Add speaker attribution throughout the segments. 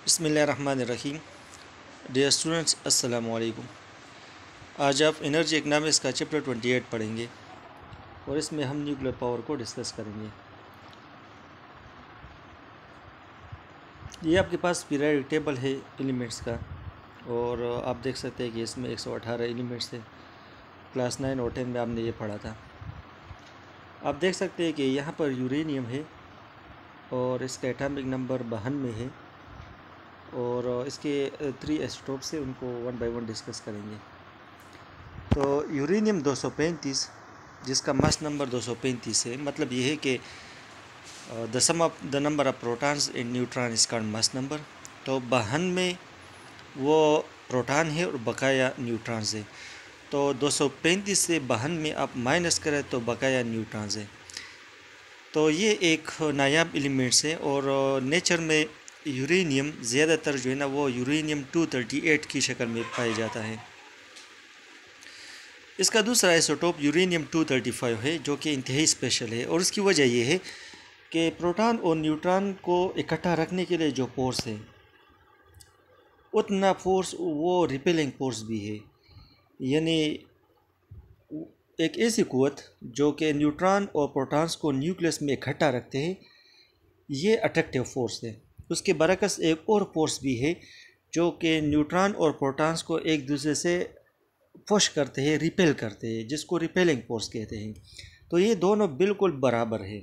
Speaker 1: बिस्मिल्लाहिर्रहमानिर्रहीम। Dear students, अस्सलाम वालेकुम। आज आप एनर्जी इकनॉमिक्स का चैप्टर 28 पढ़ेंगे और इसमें हम न्यूक्लियर पावर को डिस्कस करेंगे। ये आपके पास पीरियोडिक टेबल है एलिमेंट्स का और आप देख सकते हैं कि इसमें 118 एलिमेंट्स थे। क्लास 9 और 10 में आपने ये पढ़ा था। आप देख सकते हैं कि यहाँ पर यूरेनियम है और इसका एटॉमिक नंबर 52 में है और इसके 3 आइसोटोप्स से उनको वन बाय वन डिस्कस करेंगे। तो यूरेनियम 235 जिसका मास नंबर 235 है, मतलब ये है कि the sum of the number of protons and neutron is called mass number. तो 52 में वो प्रोटॉन है और बकाया न्यूट्रॉन्स है। तो 235 से 52 में आप माइनस करें तो बकाया न्यूट्रॉन्स है। तो ये एक नायाब एलिमेंट्स है और नेचर में यूरेनियम ज़्यादातर जो है ना वो यूरेनियम 238 की शक्ल में पाया जाता है। इसका दूसरा आइसोटोप यूरेनियम 235 है जो कि इंतहाई स्पेशल है और इसकी वजह यह है कि प्रोटॉन और न्यूट्रॉन को इकट्ठा रखने के लिए जो फोर्स है उतना फोर्स वो रिपेलिंग फोर्स भी है। यानी एक ऐसी क़ुव्वत जो कि न्यूट्रॉन और प्रोटॉन्स को न्यूक्लियस में इकट्ठा रखते हैं, ये अट्रैक्टिव फोर्स है। उसके बरअक्स एक और फोर्स भी है जो कि न्यूट्रॉन और प्रोटॉन्स को एक दूसरे से पुश करते हैं, रिपेल करते हैं, जिसको रिपेलिंग फोर्स कहते हैं। तो ये दोनों बिल्कुल बराबर है।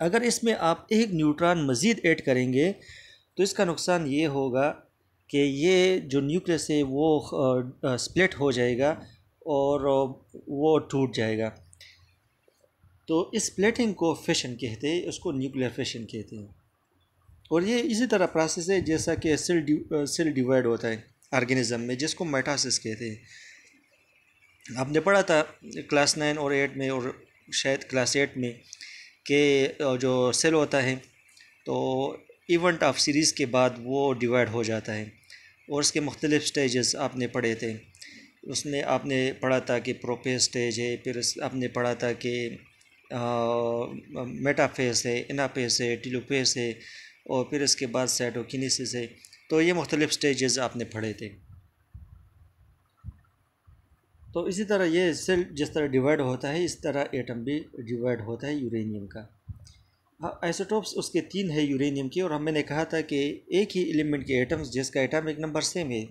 Speaker 1: अगर इसमें आप एक न्यूट्रॉन मज़ीद ऐड करेंगे तो इसका नुकसान ये होगा कि ये जो न्यूक्लियस है वो स्प्लिट हो जाएगा और वो टूट जाएगा। तो इस स्प्लिटिंग को फिशन कहते हैं, उसको न्यूक्लियर फिशन कहते हैं। और ये इसी तरह प्रोसेस है जैसा कि सेल डिवाइड होता है ऑर्गेनिज्म में, जिसको माइटोसिस कहते हैं। आपने पढ़ा था क्लास 9 और 8 में और शायद क्लास 8 में कि जो सेल होता है तो इवेंट ऑफ सीरीज़ के बाद वो डिवाइड हो जाता है और उसके मुख्तलिफ स्टेजेस आपने पढ़े थे। उसमें आपने पढ़ा था कि प्रोफेज स्टेज है, फिर आपने पढ़ा था कि मेटाफेज है, एनाफेज है, टेलोफेज है और फिर इसके बाद साइटोकिनेसिस है। तो ये मुख्तलिफ स्टेजेस आपने पढ़े थे। तो इसी तरह ये सेल जिस तरह डिवाइड होता है इस तरह एटम भी डिवाइड होता है यूरेनियम का। आइसोटोप्स उसके 3 है यूरेनियम की और मैंने कहा था कि एक ही एलिमेंट के एटम्स जिसका एटॉमिक नंबर सेम है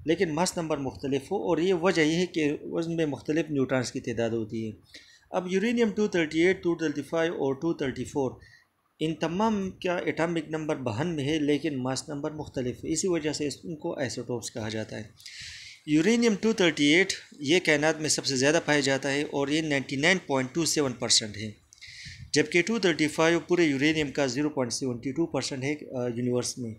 Speaker 1: लेकिन मास नंबर मुख्तलिफ हो, और ये वजह यह है कि उसमें मुख्तलिफ न्यूट्रॉन्स की तादाद होती है। अब यूरेनियम 238, 235 और 234 इन तमाम का एटॉमिक नंबर 52 में है लेकिन मास नंबर मुख्तलिफ है। इसी वजह से इनको आइसोटोप्स कहा जाता है। यूरेनियम 238 ये कायनात में सबसे ज़्यादा पाया जाता है और ये 99.27% है, जबकि 235 पूरे यूरेनियम का 0.72% है यूनिवर्स में।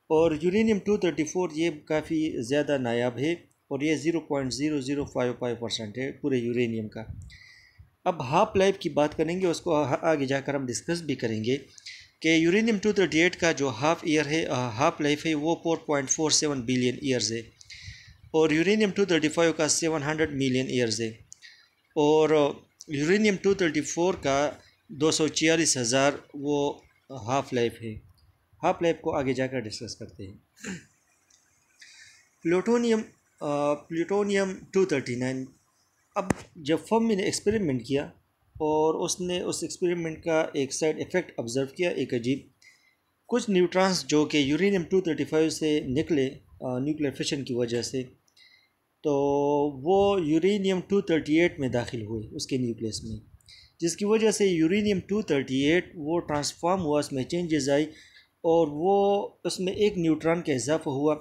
Speaker 1: और यूरेनियम 234 ये काफ़ी ज़्यादा नायाब है और ये 0.0055% है पूरे यूरेनियम का। अब हाफ लाइफ की बात करेंगे, उसको आगे जाकर हम डिस्कस भी करेंगे कि यूरेनियम 238 का जो हाफ ईयर है, हाफ लाइफ है, वो 4.47 बिलियन ईयर्स है और यूरेनियम 235 का 700 मिलियन ईयर्स है और यूरेनियम 234 का 246,000 वो हाफ लाइफ है। हाफ लाइफ को आगे जाकर डिस्कस करते हैं। प्लूटोनियम 239। अब जब फर्मी ने एक्सपेरिमेंट किया और उसने उस एक्सपेरिमेंट का एक साइड इफ़ेक्ट ऑब्ज़र्व किया, एक अजीब, कुछ न्यूट्रॉन्स जो कि यूरेनियम 235 से निकले न्यूक्लियर फिशन की वजह से, तो वो यूरेनियम 238 में दाखिल हुए उसके न्यूक्लियस में, जिसकी वजह से यूरेनियम 238 वो ट्रांसफॉर्म हुआ, उसमें चेंजेस आई और वो उसमें एक न्यूट्रॉन का इजाफा हुआ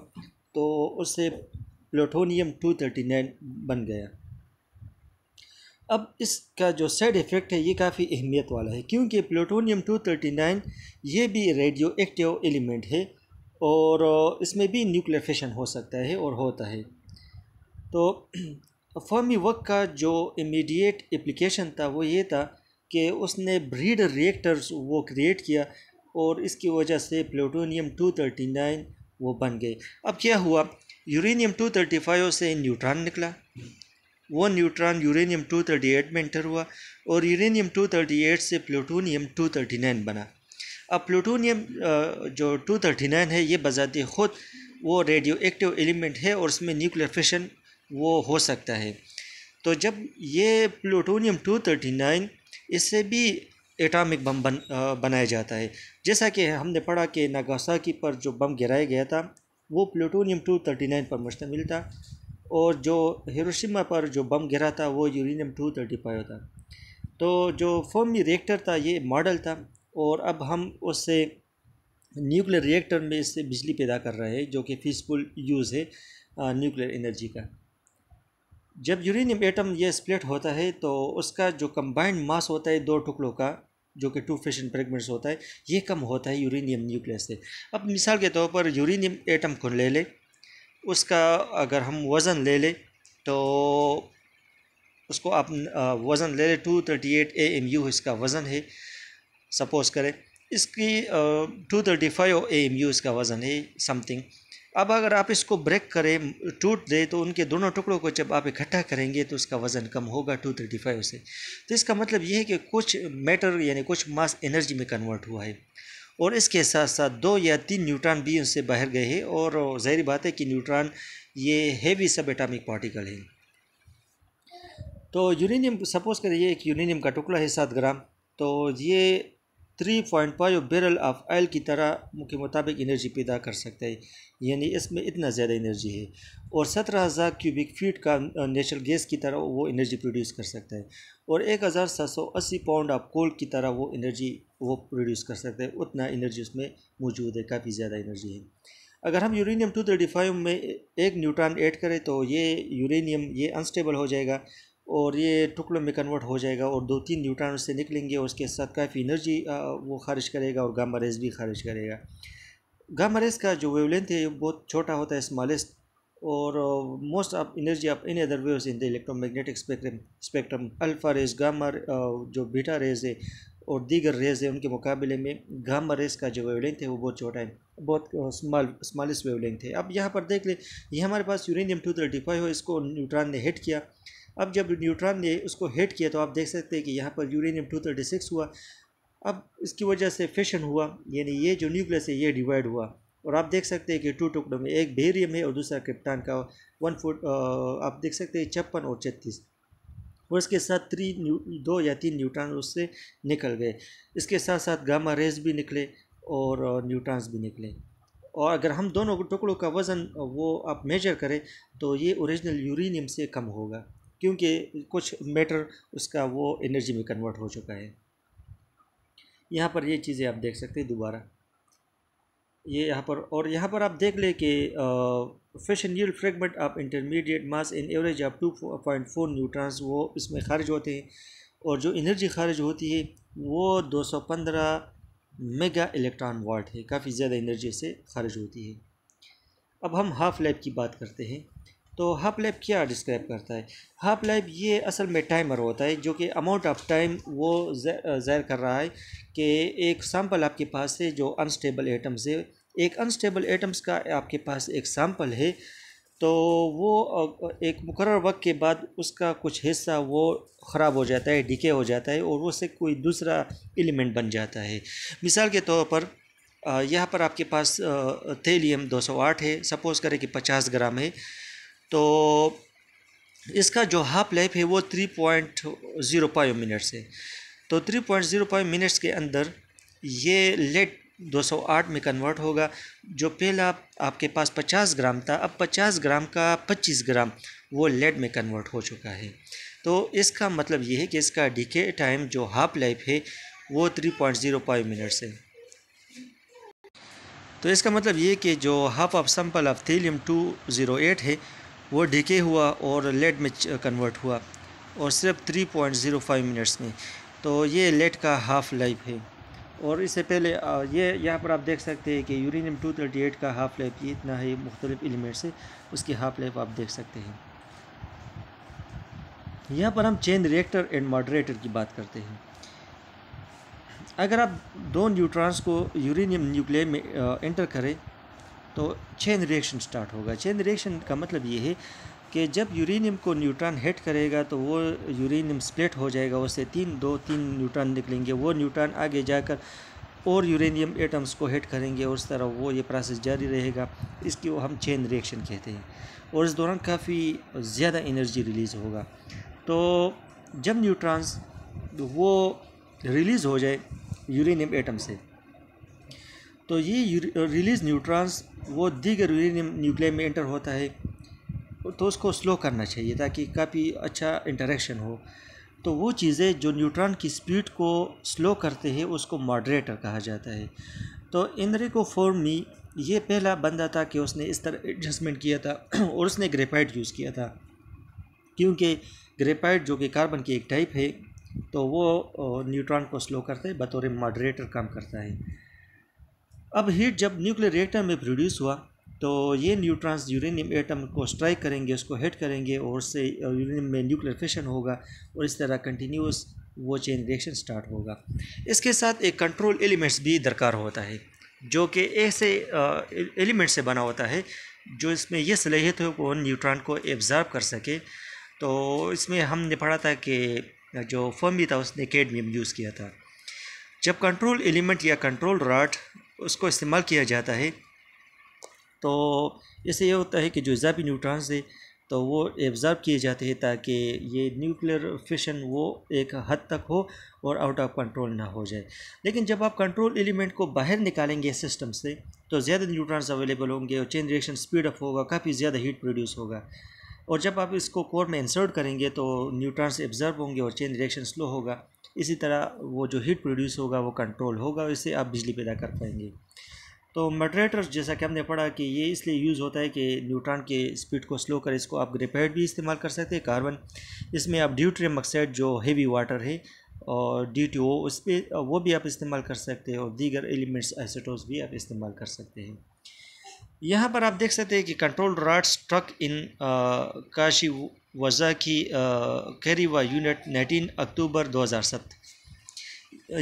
Speaker 1: तो उससे प्लूटोनियम 239 बन गया। अब इसका जो साइड इफ़ेक्ट है ये काफ़ी अहमियत वाला है क्योंकि प्लूटोनियम 239 ये भी रेडियो एक्टिव एलिमेंट है और इसमें भी न्यूक्लियर फिशन हो सकता है और होता है। तो फर्मी वर्क का जो इमीडिएट एप्लीकेशन था वो ये था कि उसने ब्रीडर रिएक्टर्स वो क्रिएट किया और इसकी वजह से प्लूटोनियम 239 वो बन गए। अब क्या हुआ, यूरेनियम 235 से न्यूट्रॉन निकला, वो न्यूट्रॉन यूरेनियम 238 में एंटर हुआ और यूरेनियम 238 से प्लूटोनियम 239 बना। अब प्लूटोनियम जो 239 है ये बजाते खुद वो रेडियो एक्टिव एलिमेंट है और उसमें न्यूक्लियर फिशन वो हो सकता है। तो जब ये प्लूटोनियम 239 इससे भी एटॉमिक बम बनाया जाता है। जैसा कि हमने पढ़ा कि नागासाकी पर जो बम गिराया गया था वो प्लूटोनियम 239 पर मुश्तमिल था, और जो हिरोशिमा पर जो बम गिरा था वो यूरेनियम 235 था। तो जो फर्मी रिएक्टर था ये मॉडल था, और अब हम उससे न्यूक्लियर रिएक्टर में इससे बिजली पैदा कर रहे हैं जो कि फीसफुल यूज़ है न्यूक्लियर एनर्जी का। जब यूरेनियम एटम ये स्प्लिट होता है तो उसका जो कंबाइंड मास होता है दो टुकड़ों का, जो कि 2 फिशन फ्रेगमेंट्स होता है, ये कम होता है यूरेनियम न्यूक्लियस से। अब मिसाल के तौर पर यूरेनियम एटम को ले ले, उसका अगर हम वज़न ले ले तो उसको आप वज़न ले ले 238 AMU इसका वज़न है सपोज़ करें, इसकी 235 AMU इसका वज़न है समथिंग। अब अगर आप इसको ब्रेक करें, टूट दे, तो उनके दोनों टुकड़ों को जब आप इकट्ठा करेंगे तो उसका वज़न कम होगा 235 से। तो इसका मतलब ये है कि कुछ मैटर यानी कुछ मास एनर्जी में कन्वर्ट हुआ है, और इसके साथ साथ 2 या 3 न्यूट्रॉन भी उनसे बाहर गए हैं, और ज़ाहिर बात है कि न्यूट्रॉन ये हैवी सब एटॉमिक पार्टिकल है। तो यूरेनियम सपोज़ करिए एक यूरेनियम का टुकड़ा है 7 ग्राम, तो ये 3.5 बैरल ऑफ ऑयल की तरह के मुताबिक एनर्जी पैदा कर सकता है, यानी इसमें इतना ज़्यादा एनर्जी है। और 17,000 क्यूबिक फीट का नेचुरल गैस की तरह वो एनर्जी प्रोड्यूस कर सकता है, और 1,780 पाउंड ऑफ कोल की तरह वो एनर्जी वो प्रोड्यूस कर सकता है। उतना एनर्जी उसमें मौजूद है, काफ़ी ज़्यादा एनर्जी है। अगर हम यूरेनियम 235 में एक न्यूट्रॉन ऐड करें तो ये यूरेनियम ये अनस्टेबल हो जाएगा और ये टुकड़ों में कन्वर्ट हो जाएगा, और 2-3 न्यूट्रॉन उससे निकलेंगे और उसके साथ काफ़ी एनर्जी वो खारिज करेगा, और गामा रेज भी खारिज करेगा। गामा रेज का जो वेवलेंथ है बहुत छोटा होता है, स्मॉलेस्ट, और most of energy of any other waves in the electromagnetic spectrum alpha rays, gamma जो बीटा रेज है और दीगर रेज है उनके मुकाबले में गामा रेज का जो वेवलेंथ है वो बहुत छोटा है, बहुत स्मॉलेस्ट वेवलेंथ है। अब यहाँ पर देख ले, ये हमारे पास यूरेनियम 235 हो, इसको न्यूट्रॉन ने हिट किया। अब जब न्यूट्रॉन ने उसको हिट किया तो आप देख सकते हैं कि यहाँ पर यूरेनियम 236 हुआ। अब इसकी वजह से फिशन हुआ, यानी ये जो न्यूक्लियस है ये डिवाइड हुआ, और आप देख सकते हैं कि 2 टुकड़ों में एक बेरियम है और दूसरा क्रिप्टॉन का 1 फुट आप देख सकते हैं 56 और 36, और इसके साथ 2 या 3 न्यूट्रॉन उससे निकल गए। इसके साथ साथ गामा रेज भी निकले और न्यूट्रॉन्स भी निकले। और अगर हम दोनों टुकड़ों का वज़न वो आप मेजर करें तो ये ओरिजिनल यूरेनियम से कम होगा, क्योंकि कुछ मैटर उसका वो एनर्जी में कन्वर्ट हो चुका है। यहाँ पर ये चीज़ें आप देख सकते हैं दोबारा, ये यहाँ पर, और यहाँ पर आप देख लें कि fission yield fragment of intermediate mass in average of 2.4 neutrons वो इसमें खारिज होते हैं, और जो एनर्जी खारिज होती है वो 215 मेगा इलेक्ट्रॉन वाट है, काफ़ी ज़्यादा एनर्जी से खारिज होती है। अब हम हाफ लाइफ की बात करते हैं। तो हाफ लाइफ क्या डिस्क्राइब करता है? हाफ लाइफ ये असल में टाइमर होता है जो कि अमाउंट ऑफ टाइम वो ज़ाहिर कर रहा है कि एक सैंपल आपके पास है जो अनस्टेबल एटम्स है, एक अनस्टेबल एटम्स का आपके पास एक सैंपल है, तो वो एक मुकर्रर वक्त के बाद उसका कुछ हिस्सा वो ख़राब हो जाता है, डिके हो जाता है, और वो से कोई दूसरा एलिमेंट बन जाता है। मिसाल के तौर पर यहाँ पर आपके पास थेलियम 208 है, सपोज़ करें कि 50 ग्राम है, तो इसका जो हाफ लाइफ है वो 3.05 मिनट्स है। तो 3.05 मिनट्स के अंदर ये लेड 208 में कन्वर्ट होगा। जो पहला आपके पास 50 ग्राम था, अब 50 ग्राम का 25 ग्राम वो लेड में कन्वर्ट हो चुका है। तो इसका मतलब ये है कि इसका डिके टाइम जो हाफ लाइफ है वो 3.05 मिनट्स है। तो इसका मतलब ये कि जो हाफ ऑफ सैंपल ऑफ थीलियम 208 है वो डिके हुआ और लेड में कन्वर्ट हुआ, और सिर्फ 3.05 मिनट्स में। तो ये लेड का हाफ़ लाइफ है। और इससे पहले ये यहाँ पर आप देख सकते हैं कि यूरेनियम 238 का हाफ़ लाइफ ये इतना है, मुख्तलिफ एलिमेंट से उसकी हाफ़ लाइफ आप देख सकते हैं। यहाँ पर हम चेन रिएक्टर एंड मॉडरेटर की बात करते हैं। अगर आप 2 न्यूट्रॉन्स को यूरेनियम न्यूक्लियर में एंटर करें तो चेन रिएक्शन स्टार्ट होगा। चेन रिएक्शन का मतलब ये है कि जब यूरेनियम को न्यूट्रॉन हिट करेगा तो वो यूरेनियम स्प्लिट हो जाएगा, उससे 2-3 न्यूट्रॉन निकलेंगे। वो न्यूट्रॉन आगे जाकर और यूरेनियम एटम्स को हिट करेंगे और उस तरह वो ये प्रोसेस जारी रहेगा। इसकी वो हम चेन रिएक्शन कहते हैं और इस दौरान काफ़ी ज़्यादा एनर्जी रिलीज़ होगा। तो जब न्यूट्रॉन्स वो रिलीज़ हो जाए यूरेनियम एटम से, तो ये रिलीज़ न्यूट्रॉन्स वो दीगर यूरेनियम न्यूक्लियस में एंटर होता है, तो उसको स्लो करना चाहिए ताकि काफ़ी अच्छा इंटरेक्शन हो। तो वो चीज़ें जो न्यूट्रॉन की स्पीड को स्लो करते हैं उसको मॉडरेटर कहा जाता है। तो एनरिको फर्मी ये पहला बंदा था कि उसने इस तरह एडजस्टमेंट किया था और उसने ग्रेफाइट यूज़ किया था, क्योंकि ग्रेफाइट जो कि कार्बन की एक टाइप है, तो वो न्यूट्रॉन को स्लो करता है, बतौर मॉडरेटर काम करता है। अब हीट जब न्यूक्लियर रिएक्टर में प्रोड्यूस हुआ तो ये न्यूट्रॉन्स यूरेनियम एटम को स्ट्राइक करेंगे, उसको हिट करेंगे और उससे यूरेनियम में न्यूक्लियर फिशन होगा और इस तरह कंटिन्यूस वो चेन रिएक्शन स्टार्ट होगा। इसके साथ एक कंट्रोल एलिमेंट्स भी दरकार होता है जो कि ऐसे एलिमेंट से बना होता है जो इसमें यह सलाहियत हो कि वो न्यूट्रॉन को एब्जॉर्ब कर सके। तो इसमें हमने पढ़ा था कि जो फर्मी था उसने कैडमियम यूज़ किया था। जब कंट्रोल एलिमेंट या कंट्रोल रॉड उसको इस्तेमाल किया जाता है तो इससे ये होता है कि जो इजाफी न्यूट्रॉन्स है तो वो एब्जॉर्ब किए जाते हैं ताकि ये न्यूक्लियर फिशन वो एक हद तक हो और आउट ऑफ कंट्रोल ना हो जाए। लेकिन जब आप कंट्रोल एलिमेंट को बाहर निकालेंगे सिस्टम से तो ज़्यादा न्यूट्रॉन्स अवेलेबल होंगे और चेन रिएक्शन स्पीड अप होगा, काफ़ी ज़्यादा हीट प्रोड्यूस होगा। और जब आप इसको कोर में इंसर्ट करेंगे तो न्यूट्रॉन्स एब्जॉर्ब होंगे और चेन रिएक्शन स्लो होगा। इसी तरह वो जो हीट प्रोड्यूस होगा वो कंट्रोल होगा, इससे आप बिजली पैदा कर पाएंगे। तो मॉडरेटर जैसा कि हमने पढ़ा कि ये इसलिए यूज़ होता है कि न्यूट्रॉन के स्पीड को स्लो कर, इसको आप ग्रेफाइट भी इस्तेमाल कर सकते हैं, कार्बन, इसमें आप ड्यूटेरियम ऑक्साइड जो हेवी वाटर है और DTO उस पर वो भी आप इस्तेमाल कर सकते हैं और दीगर एलिमेंट्स आइसोटोप्स भी आप इस्तेमाल कर सकते हैं। यहाँ पर आप देख सकते हैं कि कंट्रोल रॉड स्ट्रक इन काशी वज़ा की कैरीवा यूनिट 19 अक्टूबर 2007।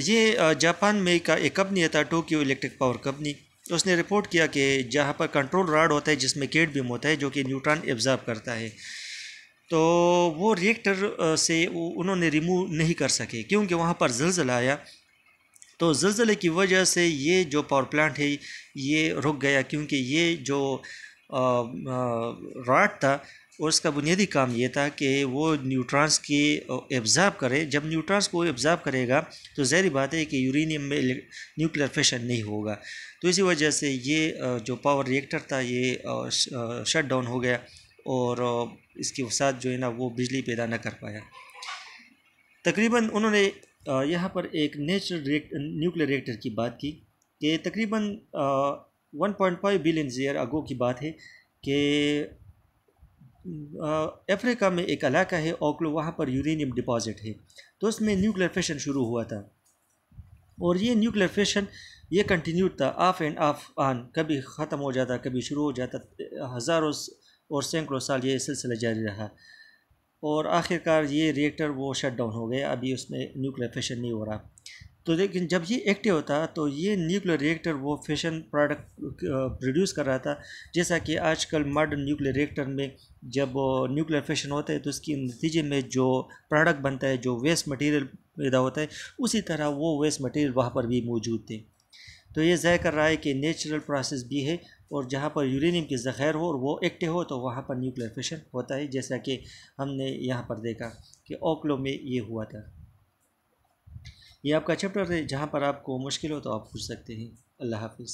Speaker 1: ये जापान में का एक कंपनी था, टोक्यो इलेक्ट्रिक पावर कंपनी। उसने रिपोर्ट किया कि जहाँ पर कंट्रोल रॉड होता है जिसमें कैडमियम होता है जो कि न्यूट्रॉन एब्जॉर्ब करता है, तो वो रिएक्टर से उन्होंने रिमूव नहीं कर सके क्योंकि वहाँ पर ज़लज़ला आया। तो ज़लज़ले की वजह से ये जो पावर प्लांट है ये रुक गया, क्योंकि ये जो रॉड था और उसका बुनियादी काम ये था कि वो न्यूट्रॉन्स की एब्जॉर्ब करे। जब न्यूट्रॉन्स को एब्जॉर्ब करेगा तो ज़ाहिर बात है कि यूरेनियम में न्यूक्लियर फिशन नहीं होगा। तो इसी वजह से ये जो पावर रिएक्टर था ये शट डाउन हो गया और इसके साथ जो है ना वो बिजली पैदा न कर पाया। तकरीबन उन्होंने यहाँ पर एक नेचुरल न्यूक्लियर रिएक्टर की बात की कि तकरीबन 1.5 बिलियन ईयर अगो की बात है कि अफ्रीका में एक इलाका है ओक्लो, वहाँ पर यूरेनियम डिपॉजिट है। तो उसमें न्यूक्लियर फिशन शुरू हुआ था और ये न्यूक्लियर फिशन ये कंटिन्यूड था, ऑफ एंड ऑफ ऑन, कभी ख़त्म हो जाता कभी शुरू हो जाता। हज़ारों और सैकड़ों साल ये सिलसिला जारी रहा और आखिरकार ये रिएक्टर वो शट डाउन हो गया, अभी उसमें न्यूक्लियर फिशन नहीं हो रहा। तो लेकिन जब ये एक्टिव होता तो ये न्यूक्लियर रिएक्टर वो फिशन प्रोडक्ट प्रोड्यूस कर रहा था। जैसा कि आजकल मॉडर्न न्यूक्लियर रिएक्टर में जब न्यूक्लियर फिशन होता है तो उसके नतीजे में जो प्रोडक्ट बनता है, जो वेस्ट मटेरियल पैदा होता है, उसी तरह वो वेस्ट मटेरियल वहाँ पर भी मौजूद थे। तो ये ज़ाहिर कर रहा है कि नेचुरल प्रोसेस भी है और जहाँ पर यूरेनियम की ज़ख़ीर हो और वो एक्टिव हो तो वहाँ पर न्यूक्लियर फिशन होता है, जैसा कि हमने यहाँ पर देखा कि ओक्लो में ये हुआ था। ये आपका चैप्टर है, जहाँ पर आपको मुश्किल हो तो आप पूछ सकते हैं। अल्लाह हाफ़िज़।